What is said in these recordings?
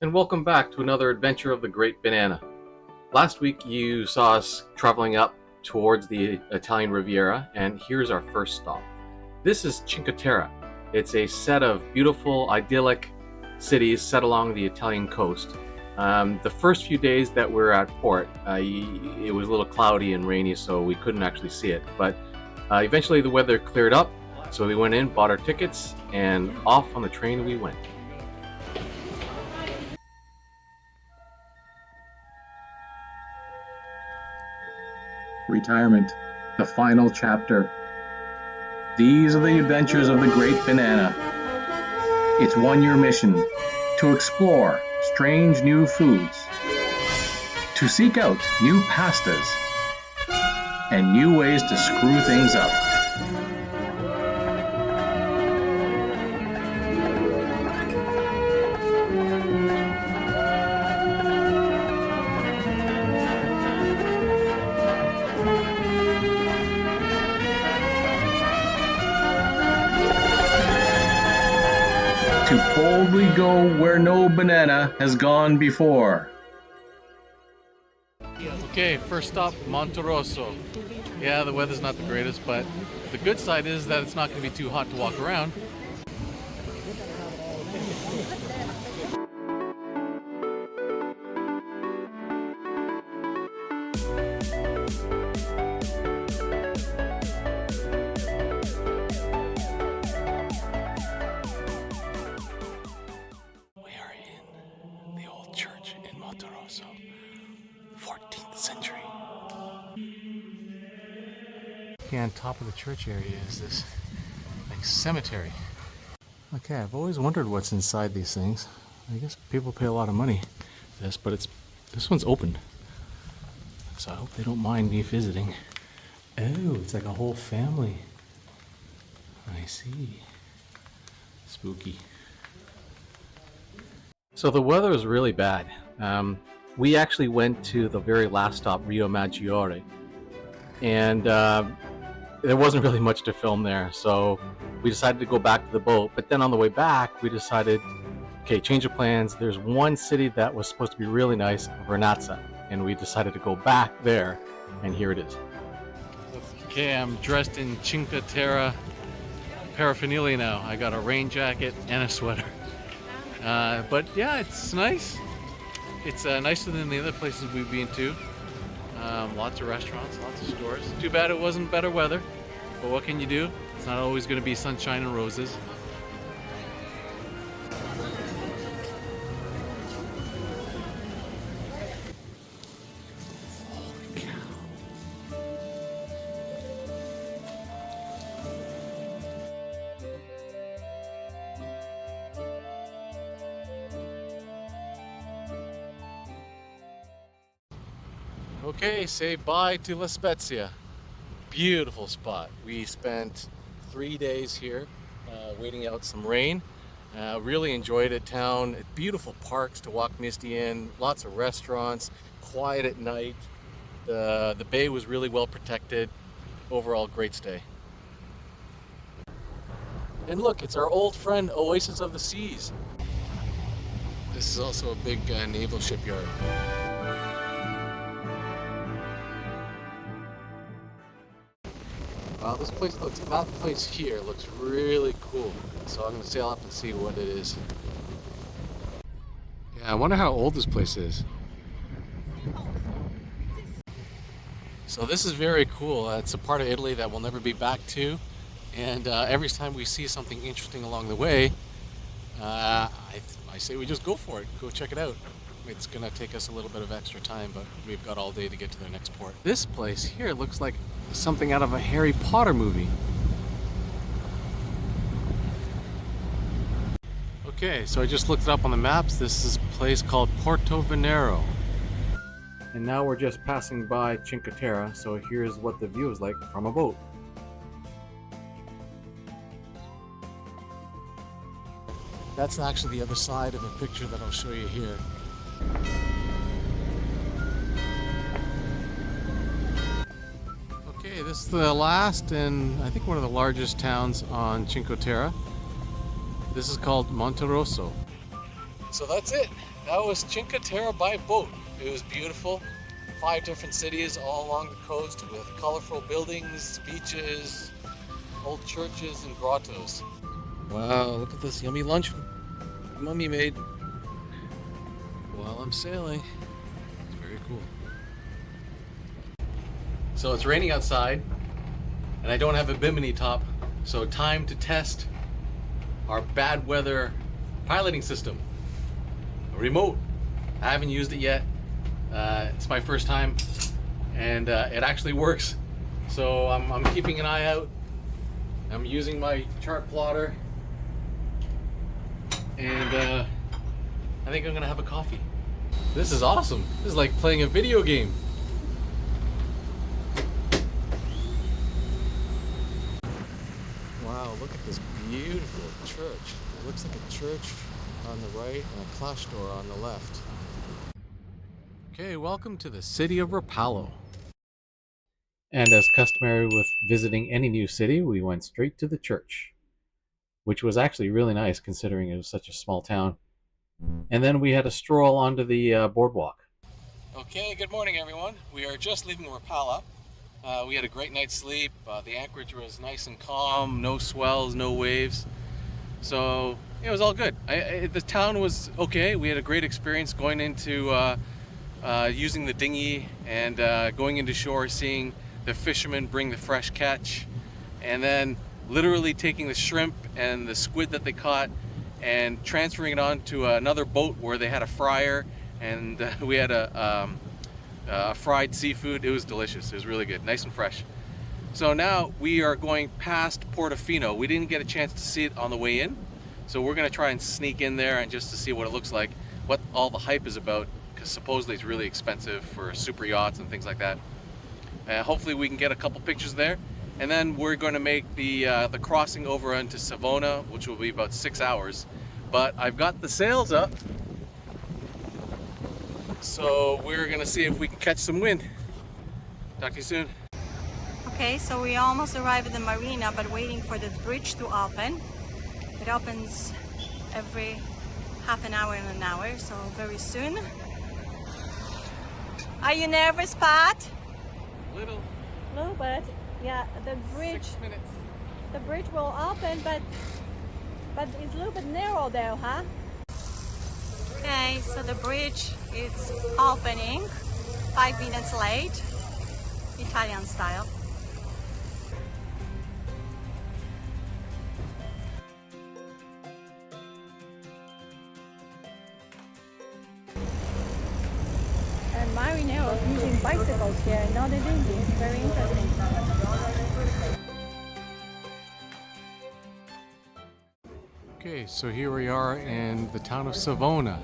And welcome back to another adventure of the Great Banana. Last week you saw us traveling up towards the Italian Riviera, and here's our first stop. This is Cinque Terre. It's a set of beautiful, idyllic cities set along the Italian coast. The first few days that we were at port, it was a little cloudy and rainy, so we couldn't actually see it. But eventually the weather cleared up, so we went in, bought our tickets, and off on the train we went. Retirement, the final chapter. These are the adventures of the Great Banana. Its one-year mission: to explore strange new foods, to seek out new pastas, and new ways to screw things up. To boldly go where no banana has gone before. Okay, first stop, Monterosso. Yeah, the weather's not the greatest, but the good side is that it's not going to be too hot to walk around. We are in the old church in Monterosso, 14th century. Okay, on top of the church area is this like cemetery. Okay, I've always wondered what's inside these things. I guess people pay a lot of money for this, but this one's open. So I hope they don't mind me visiting. Oh, it's like a whole family. I see. Spooky. So the weather was really bad. We actually went to the very last stop, Rio Maggiore, and there wasn't really much to film there. So we decided to go back to the boat. But then on the way back, we decided, okay, change of plans. There's one city that was supposed to be really nice, Vernazza, and we decided to go back there, and here it is. Okay, I'm dressed in Cinque Terre paraphernalia now. I got a rain jacket and a sweater. But yeah, it's nice. It's nicer than the other places we've been to. Lots of restaurants, lots of stores. Too bad it wasn't better weather, but what can you do? It's not always going to be sunshine and roses. Okay, say bye to La Spezia. Beautiful spot. We spent 3 days here waiting out some rain. Really enjoyed it. Town, beautiful parks to walk Misty in, lots of restaurants, quiet at night. The bay was really well protected. Overall, great stay. And look, it's our old friend Oasis of the Seas. This is also a big naval shipyard. This place looks, that place here looks really cool. So I'm gonna sail up and see what it is. Yeah, I wonder how old this place is. So this is very cool. It's a part of Italy that we'll never be back to. And every time we see something interesting along the way, I say we just go for it, go check it out. It's gonna take us a little bit of extra time, but we've got all day to get to the next port. This place here looks like something out of a Harry Potter movie. Okay, so I just looked it up on the maps. This is a place called Porto Venero. And now we're just passing by Cinque Terre, so here's what the view is like from a boat. That's actually the other side of a picture that I'll show you here. Okay, this is the last and I think one of the largest towns on Cinque Terre. This is called Monterosso. So that's it. That was Cinque Terre by boat. It was beautiful. 5 different cities all along the coast with colorful buildings, beaches, old churches, and grottos. Wow, look at this yummy lunch Mummy made while I'm sailing. It's very cool. So it's raining outside, and I don't have a bimini top, so time to test our bad weather piloting system. A remote. I haven't used it yet. It's my first time, and it actually works. So I'm keeping an eye out. I'm using my chart plotter, and I think I'm gonna have a coffee. This is awesome. This is like playing a video game. Wow, look at this beautiful church. It looks like a church on the right and a clash door on the left. Okay, welcome to the city of Rapallo. And as customary with visiting any new city, we went straight to the church, which was actually really nice considering it was such a small town. And then we had a stroll onto the boardwalk. Okay, good morning everyone. We are just leaving Rapallo. We had a great night's sleep. The anchorage was nice and calm, no swells, no waves. So it was all good. The town was okay. We had a great experience going into using the dinghy and going into shore, seeing the fishermen bring the fresh catch, and then literally taking the shrimp and the squid that they caught and transferring it onto another boat where they had a fryer, and we had a fried seafood. It was delicious. It was really good, nice and fresh. So now we are going past Portofino. We didn't get a chance to see it on the way in, so we're gonna try and sneak in there and just to see what it looks like, what all the hype is about, because supposedly it's really expensive for super yachts and things like that. Hopefully we can get a couple pictures there, and then we're going to make the crossing over into Savona, which will be about 6 hours. But I've got the sails up, so we're going to see if we can catch some wind. Talk to you soon. Okay, so we almost arrived at the marina, but waiting for the bridge to open. It opens every half an hour and an hour, so very soon. Are you nervous, Pat? Little bit. Yeah, the bridge. 6 minutes. The bridge will open, but it's a little bit narrow there, huh? Okay, so the bridge is opening 5 minutes late, Italian style. And marineros using bicycles here, not a dinghy. It's very interesting. Okay, so here we are in the town of Savona.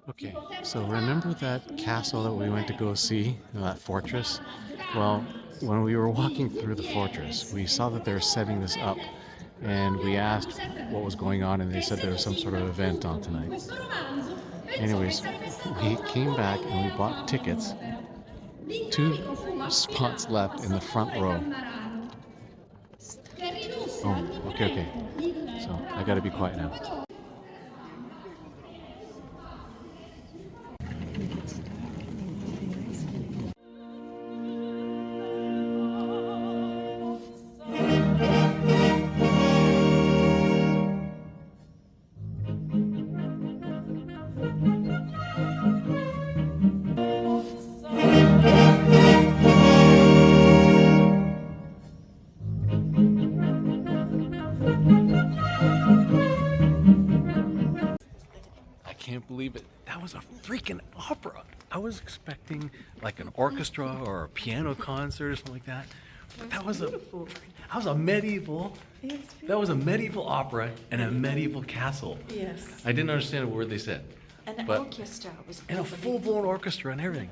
Okay, so remember that castle that we went to go see, that fortress? Well, when we were walking through the fortress, we saw that they were setting this up, and we asked what was going on, and they said there was some sort of event on tonight. Anyways, we came back and we bought tickets. 2 spots left in the front row. Oh, okay. So I gotta be quiet now. I can't believe it. That was a freaking opera. I was expecting like an orchestra or a piano concert or something like that. But that was a medieval opera and a medieval castle. Yes. I didn't understand a word they said. And but, the orchestra was and a full-blown orchestra and everything.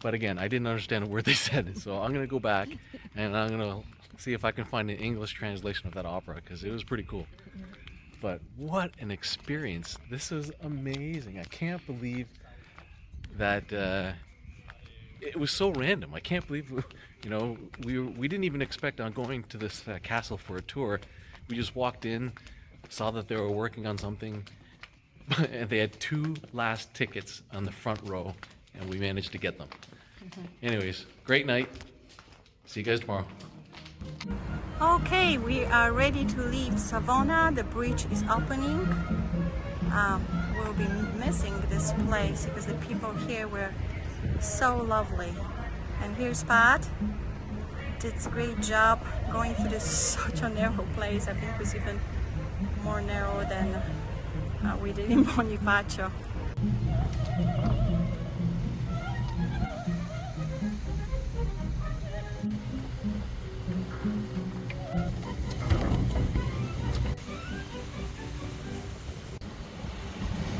But again, I didn't understand a word they said. So I'm gonna go back and I'm gonna see if I can find an English translation of that opera because it was pretty cool. but what an experience. This is amazing. I can't believe that it was so random. I can't believe, we didn't even expect on going to this castle for a tour. We just walked in, saw that they were working on something, and they had 2 last tickets on the front row, and we managed to get them. Anyways, great night. See you guys tomorrow. Okay, we are ready to leave Savona. The bridge is opening. We'll be missing this place because the people here were so lovely. And here's Pat. Did a great job going through this such a narrow place. I think it was even more narrow than we did in Bonifacio.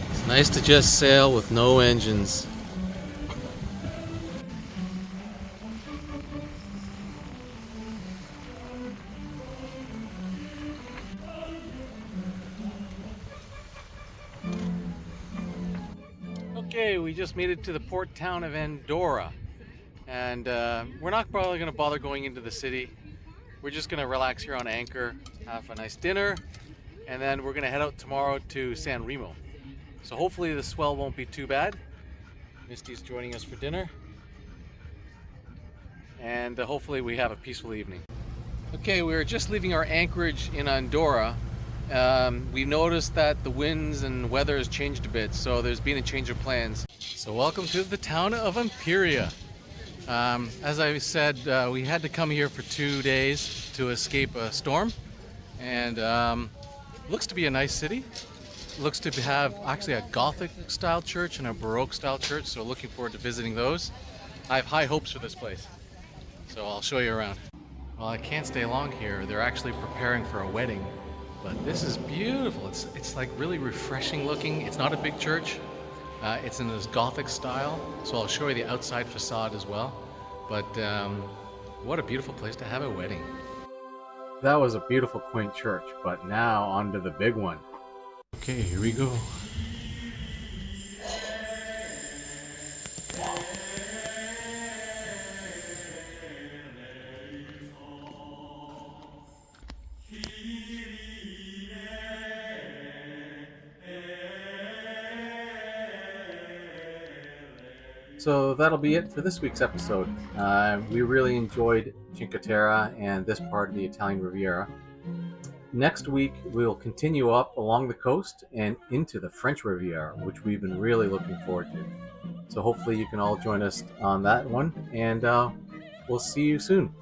It's nice to just sail with no engines. Okay, we just made it to the port town of Andorra, and we're not probably going to bother going into the city. We're just going to relax here on anchor, have a nice dinner, and then we're going to head out tomorrow to San Remo. So hopefully the swell won't be too bad. Misty's joining us for dinner, and hopefully we have a peaceful evening. Okay, we're just leaving our anchorage in Andorra. We noticed that the winds and weather has changed a bit, so there's been a change of plans. So welcome to the town of Imperia. As I said, we had to come here for 2 days to escape a storm, and looks to be a nice city. Looks to have actually a Gothic style church and a Baroque style church, so looking forward to visiting those. I have high hopes for this place, so I'll show you around. Well, I can't stay long here. They're actually preparing for a wedding. But this is beautiful. It's like really refreshing looking. It's not a big church. It's in this Gothic style. So I'll show you the outside facade as well. But what a beautiful place to have a wedding. That was a beautiful, quaint church. But now on to the big one. Okay, here we go. So that'll be it for this week's episode. We really enjoyed Cinque Terre and this part of the Italian Riviera. Next week, we'll continue up along the coast and into the French Riviera, which we've been really looking forward to. So hopefully you can all join us on that one, and we'll see you soon.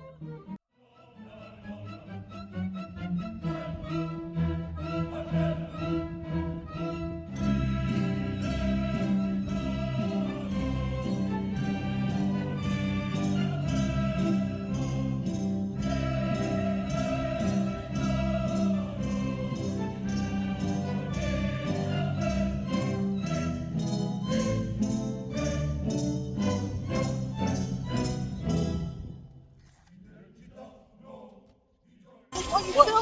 What?